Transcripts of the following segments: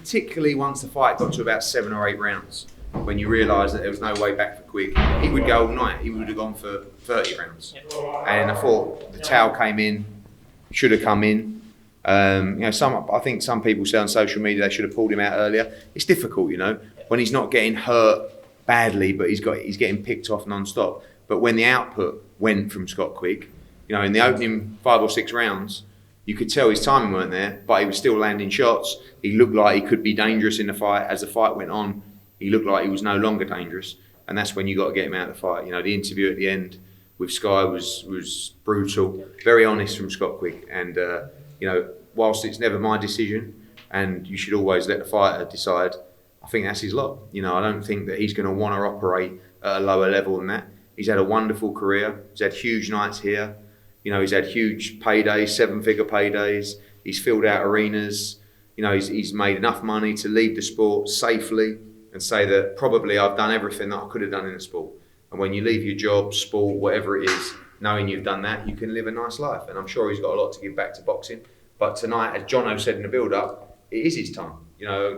particularly once the fight got to about 7 or 8 rounds, when you realised that there was no way back for Quigg, he would go all night. He would have gone for 30 rounds. And I thought the towel came in, should have come in. I think some people say on social media they should have pulled him out earlier. It's difficult, when he's not getting hurt badly, but he's getting picked off non-stop. But when the output went from Scott Quigg, in the opening 5 or 6 rounds, you could tell his timing weren't there, but he was still landing shots. He looked like he could be dangerous in the fight. As the fight went on, he looked like he was no longer dangerous, and that's when you got to get him out of the fight. The interview at the end with Sky was brutal, very honest from Scott Quigg, and whilst it's never my decision, and you should always let the fighter decide, I think that's his lot. I don't think that he's going to want to operate at a lower level than that. He's had a wonderful career. He's had huge nights here. He's had huge paydays, 7-figure paydays. He's filled out arenas. He's made enough money to leave the sport safely and say that probably I've done everything that I could have done in the sport. And when you leave your job, sport, whatever it is, knowing you've done that, you can live a nice life. And I'm sure he's got a lot to give back to boxing. But tonight, as Jono said in the build-up, it is his time.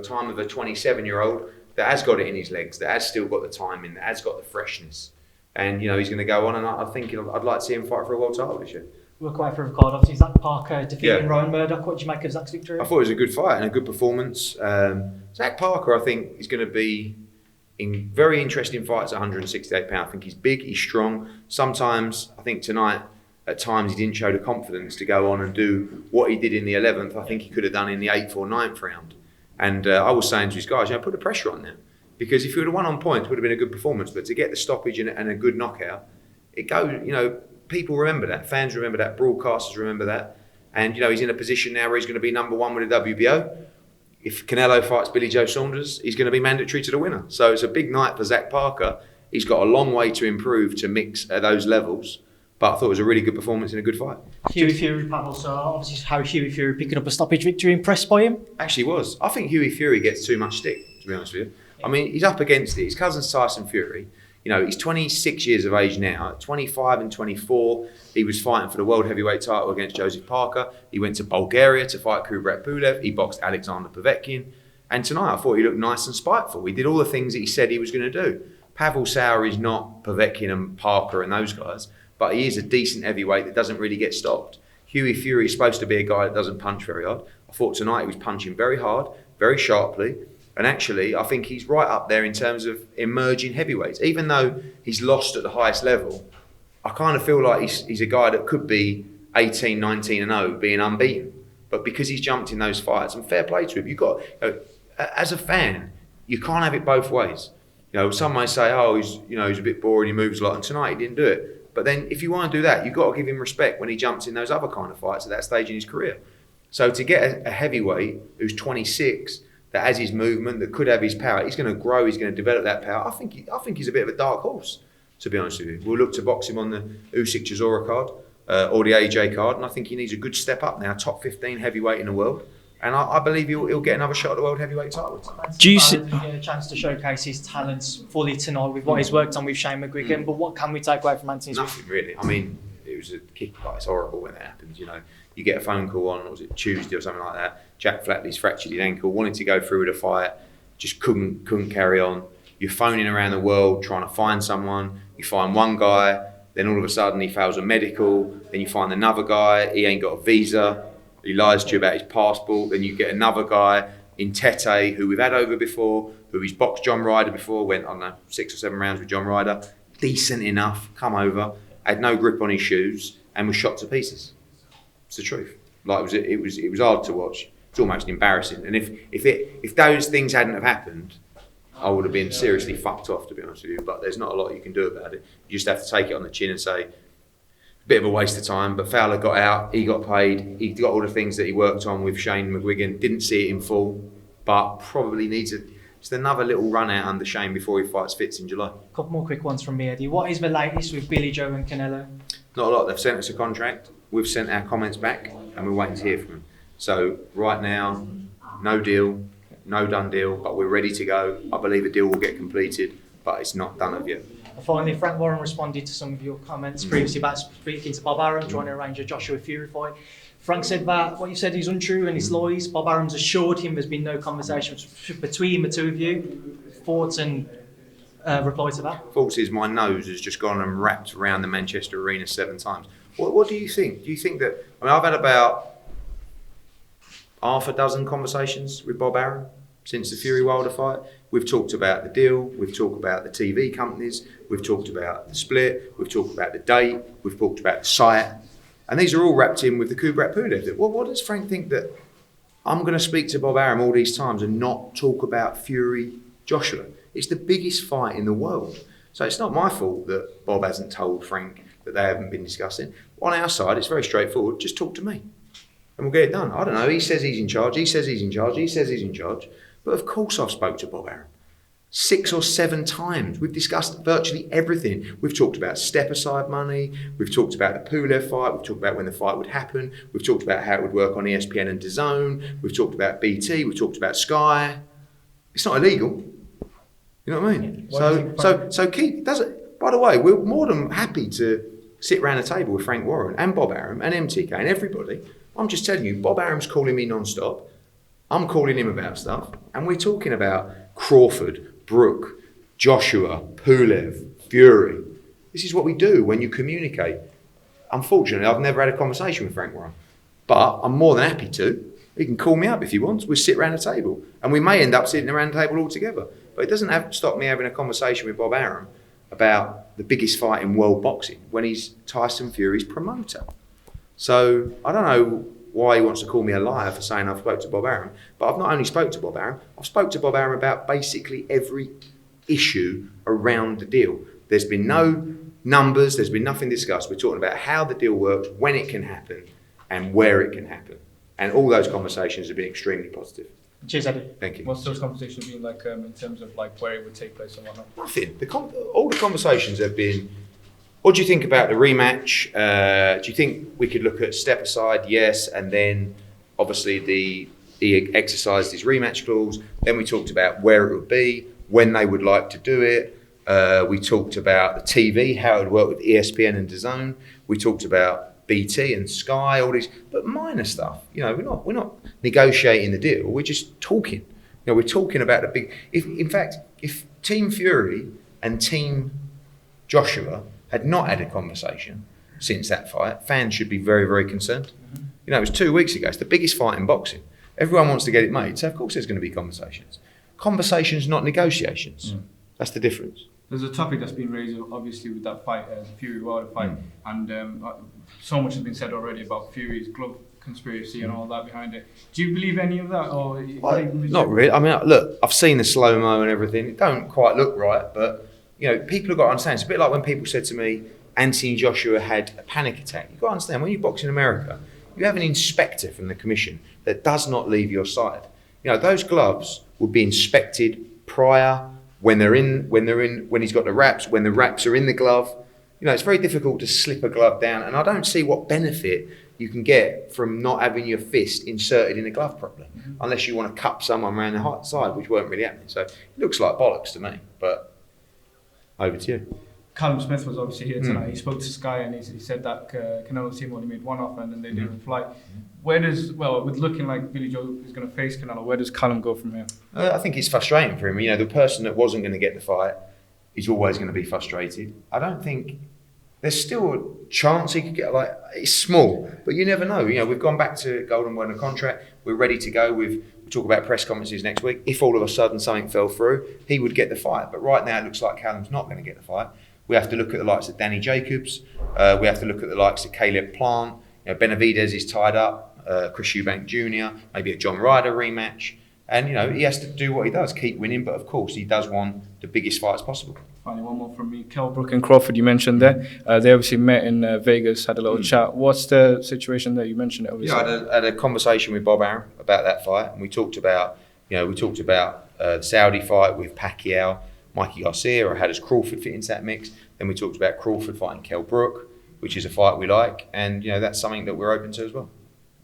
Time of a 27-year-old that has got it in his legs, that has still got the timing, that has got the freshness. And, he's going to go on, and I think I'd like to see him fight for a world title this year. We're quite through the card. Obviously, Zach Parker defeating Ryan Murdoch. What did you make of Zach's victory? I thought it was a good fight and a good performance. Zach Parker, I think, is going to be in very interesting fights at 168 pounds. I think he's big, he's strong. Sometimes, I think tonight, at times, he didn't show the confidence to go on and do what he did in the 11th. I think he could have done in the 8th or 9th round. And I was saying to his guys, put the pressure on them. Because if he would have won on points, it would have been a good performance. But to get the stoppage and a good knockout, it goes, people remember that. Fans remember that. Broadcasters remember that. And, he's in a position now where he's going to be number 1 with the WBO. If Canelo fights Billy Joe Saunders, he's going to be mandatory to the winner. So it's a big night for Zach Parker. He's got a long way to improve to mix at those levels. But I thought it was a really good performance and a good fight. Hughie Fury, Pavel, so obviously how Hughie Fury picking up a stoppage victory, impressed by him? Actually was. I think Hughie Fury gets too much stick, to be honest with you. I mean, he's up against it. His cousin's Tyson Fury. He's 26 years of age now. At 25 and 24, he was fighting for the world heavyweight title against Joseph Parker. He went to Bulgaria to fight Kubrat Pulev. He boxed Alexander Povetkin. And tonight, I thought he looked nice and spiteful. He did all the things that he said he was going to do. Pavel Sauer is not Povetkin and Parker and those guys, but he is a decent heavyweight that doesn't really get stopped. Hughie Fury is supposed to be a guy that doesn't punch very hard. I thought tonight he was punching very hard, very sharply. And actually, I think he's right up there in terms of emerging heavyweights. Even though he's lost at the highest level, I kind of feel like he's a guy that could be 18, 19 and 0, being unbeaten. But because he's jumped in those fights, and fair play to him, you've got, as a fan, you can't have it both ways. Some may say, he's a bit boring, he moves a lot, and tonight he didn't do it. But then if you want to do that, you've got to give him respect when he jumps in those other kind of fights at that stage in his career. So to get a heavyweight who's 26, that has his movement, that could have his power, he's going to grow, he's going to develop that power. I think he's a bit of a dark horse, to be honest with you. We'll look to box him on the Usyk Chisora card or the AJ card, and I think he needs a good step up now, top 15 heavyweight in the world. And I believe he'll get another shot at the world heavyweight title. Do you see a chance to showcase his talents fully tonight with what he's worked on with Shane McGuigan? But what can we take away from Anthony Smith? Nothing really. I mean, it was a kick. It's horrible when that happens. You get a phone call on, was it Tuesday or something like that? Jack Flatley's fractured his ankle, wanted to go through with a fight, just couldn't carry on. You're phoning around the world trying to find someone. You find one guy, then all of a sudden he fails a medical. Then you find another guy, he ain't got a visa. He lies to you about his passport. Then you get another guy in Tete, who we've had over before, who he's boxed John Ryder before, went on 6 or 7 rounds with John Ryder. Decent enough, come over, had no grip on his shoes, and was shot to pieces. It's the truth. It was hard to watch. It's almost embarrassing. And if those things hadn't have happened, I would have been seriously fucked off, to be honest with you. But there's not a lot you can do about it. You just have to take it on the chin and say, bit of a waste of time, but Fowler got out, he got paid, he got all the things that he worked on with Shane McGuigan, didn't see it in full, but probably needs just another little run out under Shane before he fights Fitz in July. A couple more quick ones from me, Eddie. What is the latest with Billy Joe and Canelo? Not a lot. They've sent us a contract, we've sent our comments back, and we're waiting to hear from them. So right now, no deal, no done deal, but we're ready to go. I believe a deal will get completed, but it's not done as yet. Finally, Frank Warren responded to some of your comments previously about speaking to Bob Arum, trying to arrange a Joshua Fury fight. Frank said that what you said is untrue and it's lies. Bob Arum's assured him there's been no conversations between the two of you. Thoughts and reply to that? Thoughts is my nose has just gone and wrapped around the Manchester Arena 7 times. What do you think? Do you think that... I mean, I've had about half a dozen conversations with Bob Arum since the Fury Wilder fight. We've talked about the deal, we've talked about the TV companies, we've talked about the split, we've talked about the date, we've talked about the site. And these are all wrapped in with the Kubrat Pulev. What does Frank think that I'm going to speak to Bob Arum all these times and not talk about Fury Joshua? It's the biggest fight in the world. So it's not my fault that Bob hasn't told Frank that they haven't been discussing. On our side, it's very straightforward. Just talk to me and we'll get it done. I don't know. He says he's in charge. He says he's in charge. He says he's in charge. But of course I've spoke to Bob Arum 6 or 7 times. We've discussed virtually everything. We've talked about step-aside money. We've talked about the Pulev fight. We've talked about when the fight would happen. We've talked about how it would work on ESPN and DAZN. We've talked about BT. We've talked about Sky. It's not illegal. You know what I mean? So keep... Does it? By the way, we're more than happy to sit around a table with Frank Warren and Bob Arum and MTK and everybody. I'm just telling you, Bob Arum's calling me non-stop. I'm calling him about stuff. And we're talking about Crawford, Brook, Joshua, Pulev, Fury. This is what we do when you communicate. Unfortunately, I've never had a conversation with Frank Warren, but I'm more than happy to. He can call me up if he wants. We'll sit around a table, and we may end up sitting around the table all together. But it doesn't have to stop me having a conversation with Bob Arum about the biggest fight in world boxing when he's Tyson Fury's promoter. So I don't know why he wants to call me a liar for saying I've spoke to Bob Arum, but I've not only spoke to Bob Arum, I've spoke to Bob Arum about basically every issue around the deal. There's been no numbers, there's been nothing discussed. We're talking about how the deal works, when it can happen, and where it can happen. And all those conversations have been extremely positive. Cheers, Eddie. Thank you. What's those conversations been like in terms of like where it would take place and whatnot? Nothing. All the conversations have been, what do you think about the rematch? Do you think we could look at step aside? Yes. And then obviously he exercised his rematch clause. Then we talked about where it would be, when they would like to do it. We talked about the TV, how it would work with ESPN and DAZN. We talked about BT and Sky, all these, but minor stuff. You know, we're not negotiating the deal. We're just talking. You know, we're talking about the big. If Team Fury and Team Joshua had not had a conversation since that fight, fans should be very, very concerned. You know, it was 2 weeks ago. It's the biggest fight in boxing. Everyone wants to get it made, so of course there's going to be conversations. Conversations, not negotiations. That's the difference. There's a topic that's been raised, obviously, with that fight, the Fury Wilder fight, and so much has been said already about Fury's glove conspiracy and all that behind it. Do you believe any of that, or not really? I mean, look, I've seen the slow mo and everything. It don't quite look right, but you know, people have got to understand. It's a bit like when people said to me, Anthony Joshua had a panic attack. You've got to understand, when you box in America, you have an inspector from the commission that does not leave your side. You know, those gloves would be inspected prior, when he's got the wraps, when the wraps are in the glove. You know, it's very difficult to slip a glove down, and I don't see what benefit you can get from not having your fist inserted in a glove properly, unless you want to cup someone around the side, which weren't really happening. So it looks like bollocks to me, but over to you. Callum Smith was obviously here tonight. He spoke to Sky and he said that Canelo's team only made one offer and then they didn't reply. With looking like Billy Joe is going to face Canelo, where does Callum go from here? I think it's frustrating for him. You know, the person that wasn't going to get the fight is always going to be frustrated. I don't think there's still a chance he could get, it's small, but you never know. You know, we've gone back to Golden Warner contract. We're ready to go. We'll talk about press conferences next week. If all of a sudden something fell through, he would get the fight. But right now it looks like Callum's not going to get the fight. We have to look at the likes of Danny Jacobs. We have to look at the likes of Caleb Plant. You know, Benavidez is tied up. Chris Eubank Jr., maybe a John Ryder rematch. And, you know, he has to do what he does, keep winning. But, of course, he does want the biggest fights possible. Finally, one more from me. Brook and Crawford, you mentioned there. They obviously met in Vegas, had a little chat. What's the situation there? You mentioned it, obviously. Yeah, I had a conversation with Bob Arum about that fight. And we talked about, the Saudi fight with Pacquiao, Mikey Garcia, or how does Crawford fit into that mix? Then we talked about Crawford fighting Kell Brook, which is a fight we like. And, you know, that's something that we're open to as well.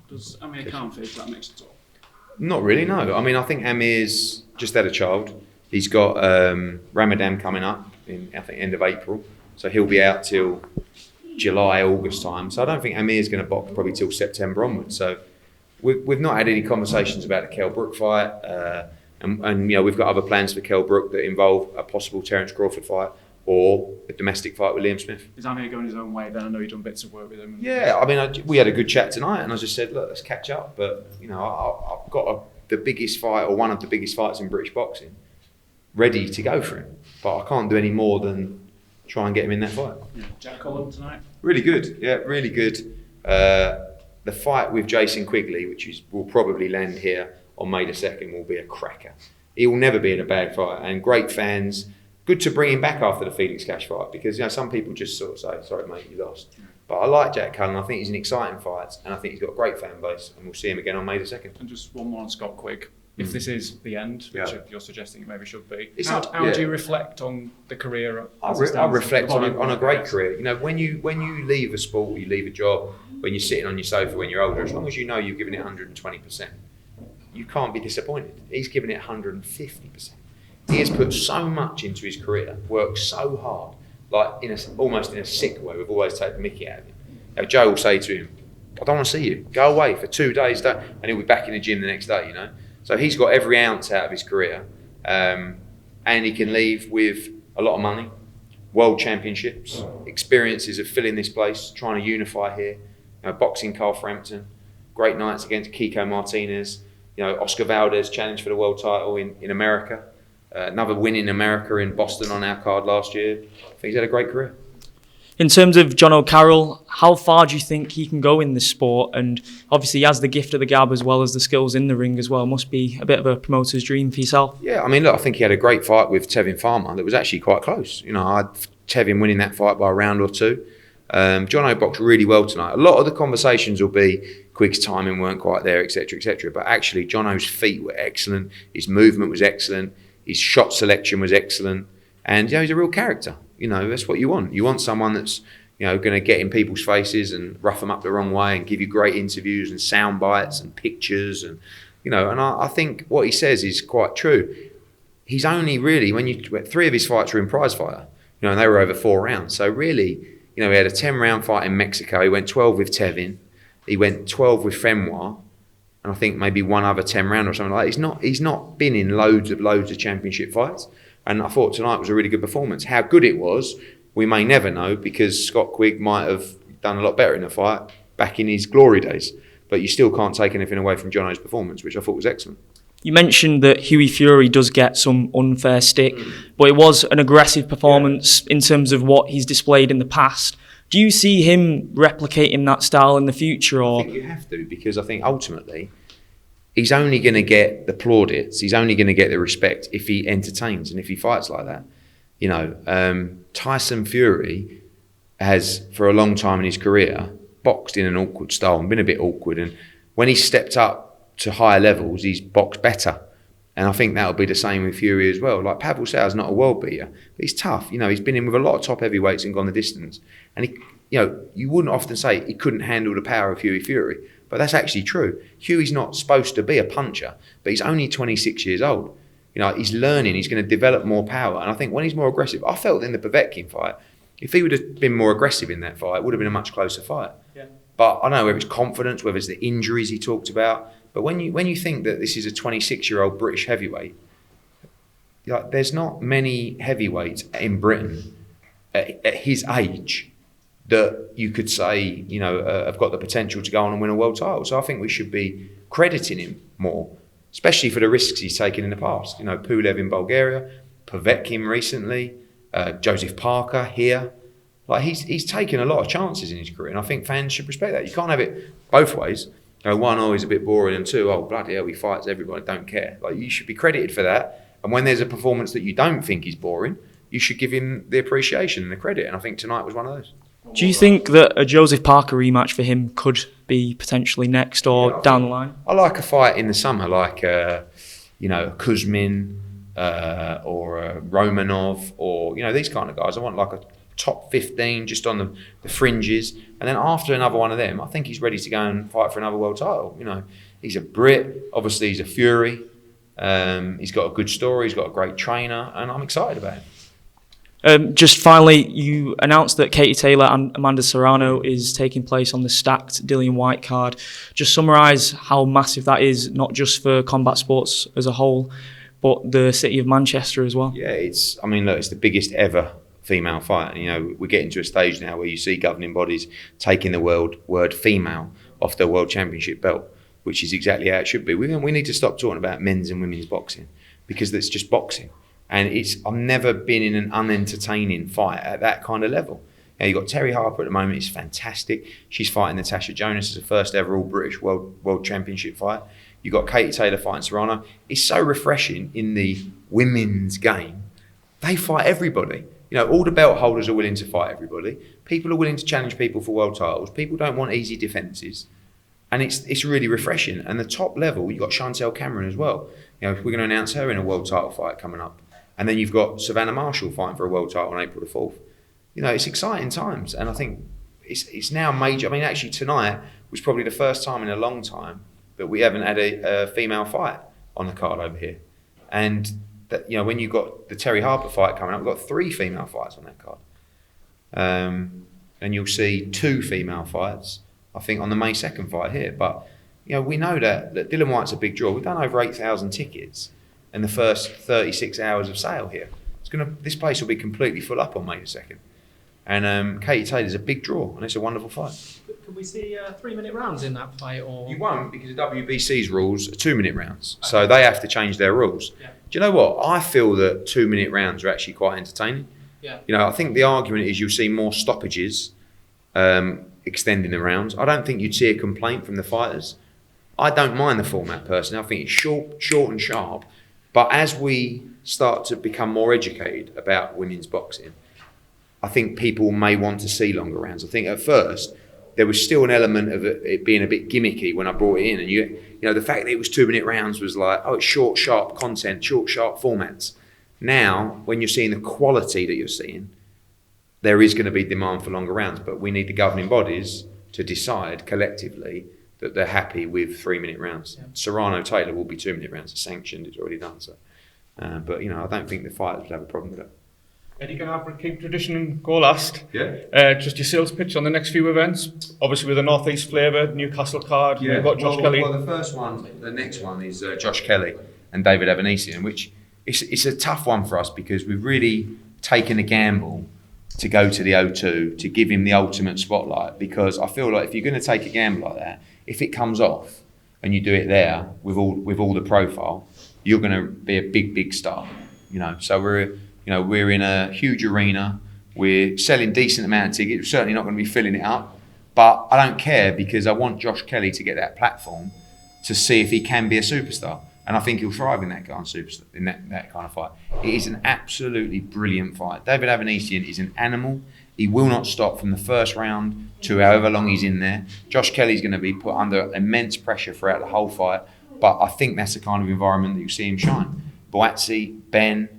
Does Amir Khan fit that mix at all? Not really, no. I mean, I think Amir's just had a child. He's got Ramadan coming up in, I think, end of April. So he'll be out till July, August time. So I don't think Amir's going to box probably till September onwards. So we've not had any conversations about the Kell Brook fight. And you know, we've got other plans for Kell Brook that involve a possible Terence Crawford fight or a domestic fight with Liam Smith. Is Amir going his own way then? I know you've done bits of work with him. Yeah, I mean, we had a good chat tonight, and I just said, look, let's catch up. But you know, I've got the biggest fight, or one of the biggest fights in British boxing, ready to go for him. But I can't do any more than try and get him in that fight. Yeah. Jack Collum tonight? Really good, yeah, really good. The fight with Jason Quigley, which will probably land here on May the 2nd, will be a cracker. He will never be in a bad fight, and great fans. Good to bring him back after the Felix Cash fight, because you know some people just sort of say, "Sorry, mate, you lost." But I like Jack Cullen. I think he's an exciting fight, and I think he's got a great fan base, and we'll see him again on May the 2nd. And just one more on Scott Quigg. If this is the end, which you're suggesting it maybe should be, how do you reflect on the career? I reflect on a great career. You know, when you leave a sport, you leave a job, when you're sitting on your sofa when you're older, as long as you know you've given it 120%, you can't be disappointed. He's given it 150%. He has put so much into his career, worked so hard, like almost in a sick way. We've always taken the mickey out of him. You know, Joe will say to him, "I don't want to see you. Go away for 2 days," and he'll be back in the gym the next day. You know, so he's got every ounce out of his career, and he can leave with a lot of money, world championships, experiences of filling this place, trying to unify here. You know, boxing Carl Frampton, great nights against Kiko Martinez. You know, Oscar Valdez challenged for the world title in America. Another win in America in Boston on our card last year. I think he's had a great career. In terms of John O'Carroll, how far do you think he can go in this sport? And obviously he has the gift of the gab as well as the skills in the ring as well. Must be a bit of a promoter's dream for yourself. Yeah, I mean, look, I think he had a great fight with Tevin Farmer that was actually quite close. You know, I had Tevin winning that fight by a round or two. John O boxed really well tonight. A lot of the conversations will be Quigg's timing weren't quite there, etc., etc. But actually, John O's feet were excellent. His movement was excellent. His shot selection was excellent. And, you know, he's a real character. You know, that's what you want. You want someone that's, you know, going to get in people's faces and rough them up the wrong way and give you great interviews and sound bites and pictures. And, you know, and I think what he says is quite true. He's only really, 3 of his fights were in prize fighter, you know, and they were over 4 rounds. So really, you know, he had a 10-round fight in Mexico. He went 12 with Tevin. He went 12 with Fenwa. And I think maybe one other 10-round or something like that. He's not been in loads of championship fights. And I thought tonight was a really good performance. How good it was, we may never know, because Scott Quigg might have done a lot better in the fight back in his glory days. But you still can't take anything away from Jono's performance, which I thought was excellent. You mentioned that Hughie Fury does get some unfair stick, but it was an aggressive performance in terms of what he's displayed in the past. Do you see him replicating that style in the future? Or? I think you have to, because I think ultimately he's only going to get the plaudits, he's only going to get the respect if he entertains and if he fights like that. You know, Tyson Fury has, for a long time in his career, boxed in an awkward style and been a bit awkward. And when he stepped up to higher levels, he's boxed better. And I think that'll be the same with Fury as well. Like, Pavel Sauer's not a world beater, but he's tough. You know, he's been in with a lot of top heavyweights and gone the distance. And he, you know, you wouldn't often say he couldn't handle the power of Hughie Fury, but that's actually true. Hughie's not supposed to be a puncher, but he's only 26 years old. You know, he's learning, he's going to develop more power. And I think when he's more aggressive, I felt in the Povetkin fight, if he would have been more aggressive in that fight, it would have been a much closer fight. Yeah. But I don't know whether it's confidence, whether it's the injuries he talked about. But when you think that this is a 26-year-old British heavyweight, like, there's not many heavyweights in Britain at his age that you could say, you know, have got the potential to go on and win a world title. So I think we should be crediting him more, especially for the risks he's taken in the past. You know, Pulev in Bulgaria, Povetkin recently, Joseph Parker here. Like, he's taken a lot of chances in his career, and I think fans should respect that. You can't have it both ways. You know, one, oh, he's a bit boring, and two, oh, bloody hell, he fights everybody, don't care. Like, you should be credited for that. And when there's a performance that you don't think is boring, you should give him the appreciation and the credit. And I think tonight was one of those. Do you think that a Joseph Parker rematch for him could be potentially next or down the line? I like a fight in the summer, like, you know, a Kuzmin or a Romanov, or, you know, these kind of guys. I want like a top 15 just on the fringes. And then after another one of them, I think he's ready to go and fight for another world title. You know, he's a Brit. Obviously, he's a Fury. He's got a good story. He's got a great trainer, and I'm excited about him. Just finally, you announced that Katie Taylor and Amanda Serrano is taking place on the stacked Dillian Whyte card. Just summarise how massive that is, not just for combat sports as a whole, but the city of Manchester as well. Yeah, it's the biggest ever female fight. You know, we're getting to a stage now where you see governing bodies taking the word female off their world championship belt, which is exactly how it should be. We need to stop talking about men's and women's boxing, because that's just boxing. And I've never been in an unentertaining fight at that kind of level. You know, you've got Terry Harper at the moment, it's fantastic. She's fighting Natasha Jonas as the first ever all British world championship fight. You've got Katie Taylor fighting Serrano. It's so refreshing in the women's game. They fight everybody. You know, all the belt holders are willing to fight everybody. People are willing to challenge people for world titles. People don't want easy defences. And it's really refreshing. And the top level, you've got Chantel Cameron as well. You know, we're going to announce her in a world title fight coming up. And then you've got Savannah Marshall fighting for a world title on April the 4th. You know, it's exciting times. And I think it's now major. I mean, actually tonight was probably the first time in a long time that we haven't had a female fight on the card over here. And that, you know, when you've got the Terry Harper fight coming up, we've got 3 female fights on that card. And you'll see 2 female fights, I think, on the May 2nd fight here. But, you know, we know that Dillian Whyte's a big draw. We've done over 8,000 tickets in the first 36 hours of sale here. This place will be completely full up on May the 2nd. And Katie Taylor's a big draw, and it's a wonderful fight. Could we see 3-minute rounds in that fight? Or You won't, because the WBC's rules are 2-minute rounds. So they have to change their rules. Yeah. Do you know what? I feel that 2-minute rounds are actually quite entertaining. Yeah. You know, I think the argument is you'll see more stoppages extending the rounds. I don't think you'd see a complaint from the fighters. I don't mind the format personally. I think it's short and sharp. But as we start to become more educated about women's boxing, I think people may want to see longer rounds. I think at first there was still an element of it being a bit gimmicky when I brought it in, and you know, the fact that it was 2-minute rounds was like, oh, it's short, sharp content, short, sharp formats. Now, when you're seeing the quality that you're seeing, there is going to be demand for longer rounds, but we need the governing bodies to decide collectively that they're happy with 3-minute rounds. Yeah. Serrano Taylor will be 2-minute rounds. It's sanctioned. It's already done so. But you know, I don't think the fighters would have a problem with it. Eddie, can I keep tradition and go last? Yeah. Just your sales pitch on the next few events. Obviously, with the North East flavour, Newcastle card. Yeah. You've got Josh Kelly. Well, the next one is Josh Kelly and David Avanesian, which it's a tough one for us because we've really taken a gamble to go to the O2 to give him the ultimate spotlight, because I feel like if you're going to take a gamble like that, if it comes off and you do it there with all the profile, you're going to be a big star, you know. So we're in a huge arena, we're selling decent amount of tickets, we're certainly not going to be filling it up, but I don't care, because I want Josh Kelly to get that platform to see if he can be a superstar, and I think he'll thrive in that kind of fight. It is an absolutely brilliant fight. David Avanesian is an animal. He will not stop from the first round to however long he's in there. Josh Kelly's going to be put under immense pressure throughout the whole fight, but I think that's the kind of environment that you see him shine. Boatsi, Ben,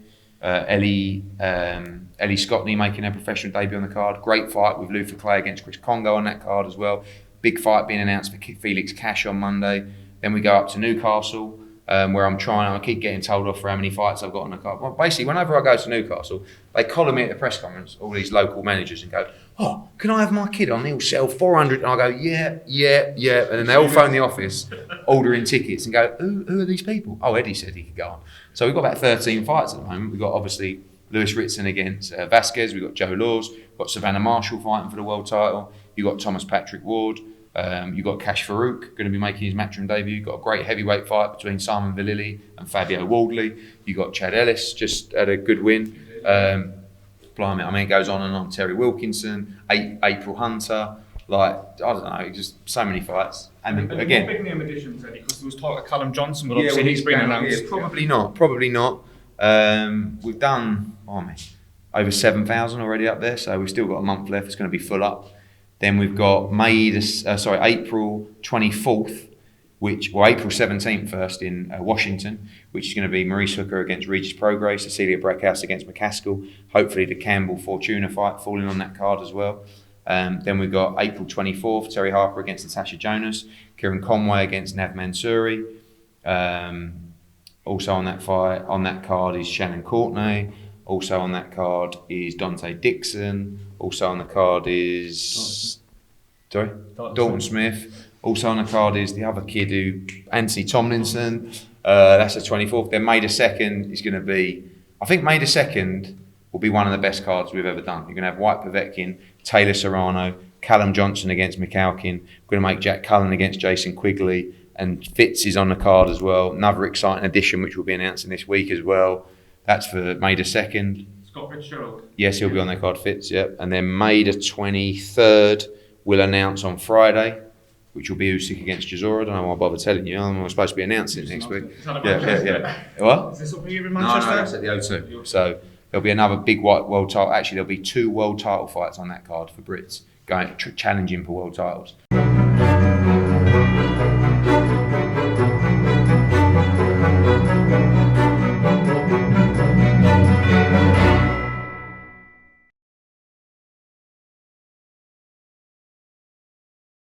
Ellie Scottney making her professional debut on the card. Great fight with Luther Clay against Chris Congo on that card as well. Big fight being announced for Felix Cash on Monday. Then we go up to Newcastle, where I keep getting told off for how many fights I've got on the card. Well, basically, whenever I go to Newcastle, they collar me at the press conference, all these local managers, and go, oh, can I have my kid on? He'll sell 400. And I go, yeah. And then they all phone the office, ordering tickets, and go, who are these people? Oh, Eddie said he could go on. So we've got about 13 fights at the moment. We've got, obviously, Lewis Ritson against Vasquez. We've got Joe Laws. We've got Savannah Marshall fighting for the world title. You've got Thomas Patrick Ward. You've got Cash Farouk going to be making his matchroom debut. You've got a great heavyweight fight between Simon Vallily and Fabio Wardley. You've got Chad Ellis, just had a good win. Blimey, I mean, it goes on and on. Terry Wilkinson, April Hunter, like, I don't know, just so many fights. And then, again, big name additions, Eddie, because there was talk of Callum Johnson, but obviously he's been announced. Yeah, probably not. We've done, over 7,000 already up there, so we've still got a month left. It's going to be full up. Then we've got April 24th, April 17th first in Washington, which is going to be Maurice Hooker against Regis Prograis, Cecilia Brackhouse against McCaskill, hopefully the Campbell Fortuna fight falling on that card as well. Then we've got April 24th, Terry Harper against Natasha Jonas, Kieran Conway against Nav Mansouri, Also on that fight, on that card is Shannon Courtenay. Also on that card is Dante Dixon. Also on the card is Dalton Smith. Also on the card is the other kid Anthony Tomlinson. That's the 24th. Then May the 2nd is going to be, I think May the 2nd will be one of the best cards we've ever done. You're going to have White Povetkin, Taylor Serrano, Callum Johnson against McAlkin. We're going to make Jack Cullen against Jason Quigley. And Fitz is on the card as well. Another exciting addition which we'll be announcing this week as well. That's for May the 2nd. Scott Fitzgerald. Yes, he'll be on the card, Fitz, yep. And then May the 23rd, we'll announce on Friday, which will be Usyk against Chisora. I don't know why I bother telling you. I'm supposed to be announcing it next week. Yeah. What? Is this something you're in No, Manchester? that's at the O2. So there'll be another big world title. Actually, there'll be 2 world title fights on that card for Brits, challenging for world titles.